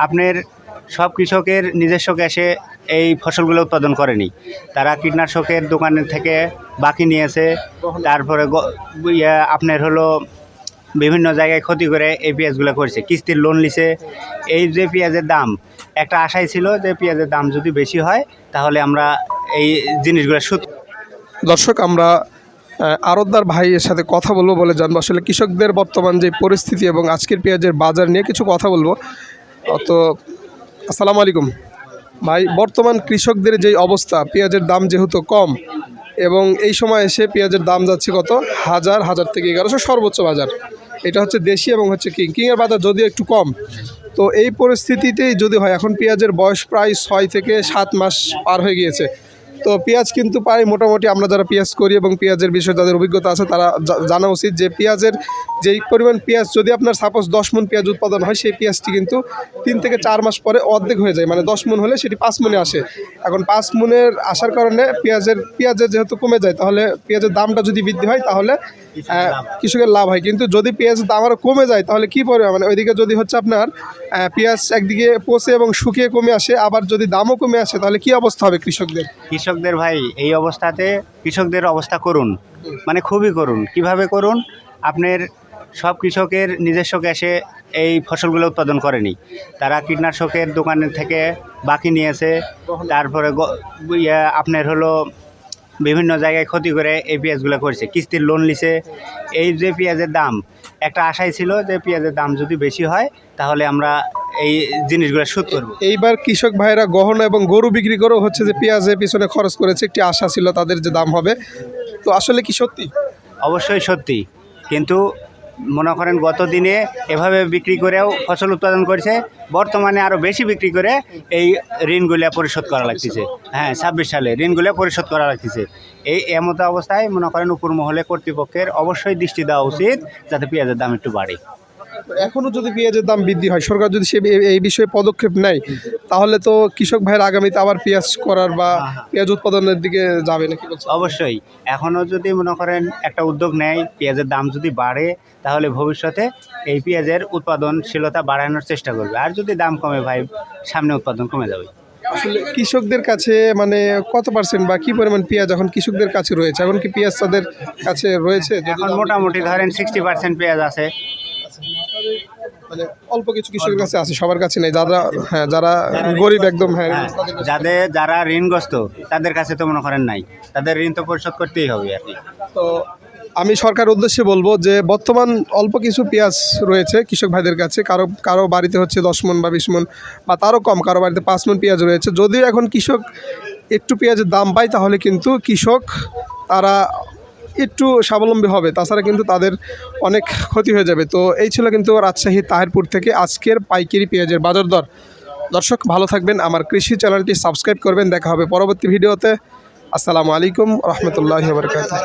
আপনার সব কৃষকের নিজস্ব গ্যাসে এই ফসলগুলো উৎপাদন করেনি। তারা কীটনাশকের দোকানের থেকে বাকি নিয়েছে, তারপরে আপনার হলো বিভিন্ন জায়গায় ক্ষতি করে এই পেঁয়াজগুলো করেছে, কিস্তির লোন নিছে। এই যে পেঁয়াজের দাম, একটা আশাই ছিল যে পেঁয়াজের দাম যদি বেশি হয় তাহলে আমরা এই জিনিসগুলো শোধ। দর্শক, আমরা আড়তদার ভাইয়ের সাথে কথা বলবো বলে জানবো আসলে কৃষকদের বর্তমান যে পরিস্থিতি এবং আজকের পেঁয়াজের বাজার নিয়ে কিছু কথা বলবো। তো আসসালামু আলাইকুম ভাই, বর্তমান কৃষকদের যেই অবস্থা, পেঁয়াজের দাম যেহেতু কম এবং এই সময় এসে পেঁয়াজের দাম যাচ্ছে কত, হাজার থেকে 1100 সর্বোচ্চ বাজার। এটা হচ্ছে দেশি এবং হচ্ছে কিংয়ের বাজার যদিও একটু কম। তো এই পরিস্থিতিতেই যদি হয়, এখন পেঁয়াজের বয়স প্রায় 6 থেকে 7 মাস পার হয়ে গিয়েছে। তো পেঁয়াজ কিন্তু প্রায় মোটামুটি আমরা যারা পেঁয়াজ করি এবং পেঁয়াজের বিষয়ে যাদের অভিজ্ঞতা আছে তারা জানা উচিত যে পেঁয়াজের যেই পরিমাণ পেঁয়াজ, যদি আপনার সাপোজ 10 মণ পেঁয়াজ উৎপাদন হয়, সেই পেঁয়াজটি কিন্তু 3 থেকে 4 মাস পরে অর্ধেক হয়ে যায়। মানে 10 মণ হলে সেটি 5 মণে আসে। এখন 5 মণের আসার কারণে পেঁয়াজের যেহেতু কমে যায়, তাহলে পেঁয়াজের দামটা যদি বৃদ্ধি হয় তাহলে কৃষকের লাভ হয়। কিন্তু যদি পেঁয়াজের দাম আরও কমে যায় তাহলে কী পরিমাণ, মানে ওইদিকে যদি হচ্ছে আপনার পেঁয়াজ একদিকে পচে এবং শুকিয়ে কমে আসে, আবার যদি দামও কমে আসে, তাহলে কি অবস্থা হবে কৃষকদের ভাই? এই অবস্থাতে কৃষকদের অবস্থা করুন, মানে খুবই করুন। কিভাবে করুন? আপনার সব কৃষকের নিজস্ব গ্যাসে এই ফসলগুলো উৎপাদন করেনি। তারা কীটনাশকের দোকানের থেকে বাকি নিয়েছে, তারপরে আপনার হলো বিভিন্ন জায়গায় ক্ষতি করে এই পেঁয়াজগুলো করেছে, কিস্তির লোন নিছে। এই যে পেঁয়াজের দাম, একটা আশাই ছিল যে পেঁয়াজের দাম যদি বেশি হয় তাহলে আমরা এই জিনিসগুলো শোধ করব। এইবার কৃষক ভাইরা গহনা এবং গরু বিক্রি করেও হচ্ছে যে পেঁয়াজের পিছনে খরচ করেছে, একটি আশা ছিল তাদের যে দাম হবে। তো আসলে কি সত্যি? অবশ্যই সত্যি, কিন্তু মনে করেন গত দিনে এভাবে বিক্রি করেও ফসল উৎপাদন করেছে, বর্তমানে আরও বেশি বিক্রি করে এই ঋণগুলো পরিশোধ করা লাগতেছে। হ্যাঁ, 26 সালে ঋণগুলো পরিশোধ করা লাগতেছে। এই এমতো অবস্থায় মনে করেন উপর মহলে কর্তৃপক্ষের অবশ্যই দৃষ্টি দেওয়া উচিত যাতে পেঁয়াজের দাম একটু বাড়ে। এখনও যদি পেঁয়াজের দাম বৃদ্ধি হয়, সরকার যদি এই বিষয়ে পদক্ষেপ নেয়, তাহলে তো কৃষক ভাইয়ের আগামীতে আবার পেঁয়াজ করার বা পেঁয়াজ উৎপাদনের দিকে যাবে নাকি? অবশ্যই, এখনও যদি মনে করেন একটা উদ্যোগ নেয়, পেঁয়াজের দাম যদি বাড়ে, তাহলে ভবিষ্যতে এই পেঁয়াজের উৎপাদনশীলতা বাড়ানোর চেষ্টা করবে। আর যদি দাম কমে ভাই, সামনে উৎপাদন কমে যাবে। আসলে কৃষকদের কাছে মানে কত পার্সেন্ট বা কি পরিমাণ পেঁয়াজ এখন কৃষকদের কাছে রয়েছে? এখন কি পেঁয়াজ তাদের কাছে রয়েছে? এখন মোটামুটি ধরেন 60% পেঁয়াজ আছে। মানে অল্প কিছু কৃষকের কাছে আছে, সবার কাছে নেই। যারা গরিব একদম, যারা ঋণগ্রস্ত তাদের কাছে তো মনে করেন নাই, তাদের ঋণ তো পরিশোধ করতেই হবে আর কি। তো আমি সরকারের উদ্দেশ্যে বলবো যে বর্তমান অল্প কিছু পেঁয়াজ রয়েছে কৃষক ভাইদের কাছে, কারো বাড়িতে হচ্ছে 10 মণ বা 20 মণ বা তারও কম, কারো বাড়িতে 5 মণ পেঁয়াজ রয়েছে। যদিও এখন কৃষক একটু পেঁয়াজের দাম পায়, তাহলে কিন্তু কৃষক তারা একটু স্বাবলম্বী হবে, তাছাড়া কিন্তু তাদের অনেক ক্ষতি হয়ে যাবে। তো এই ছিল কিন্তু রাজশাহী তাহিরপুর থেকে আজকের পাইকারি পেঁয়াজের বাজার দর। দর্শক ভালো থাকবেন, আমার কৃষি চ্যানেলটি সাবস্ক্রাইব করবেন। দেখা হবে পরবর্তী ভিডিওতে। আসসালামু আলাইকুম রহমতুল্লাহি ওয়া বারাকাতুহু।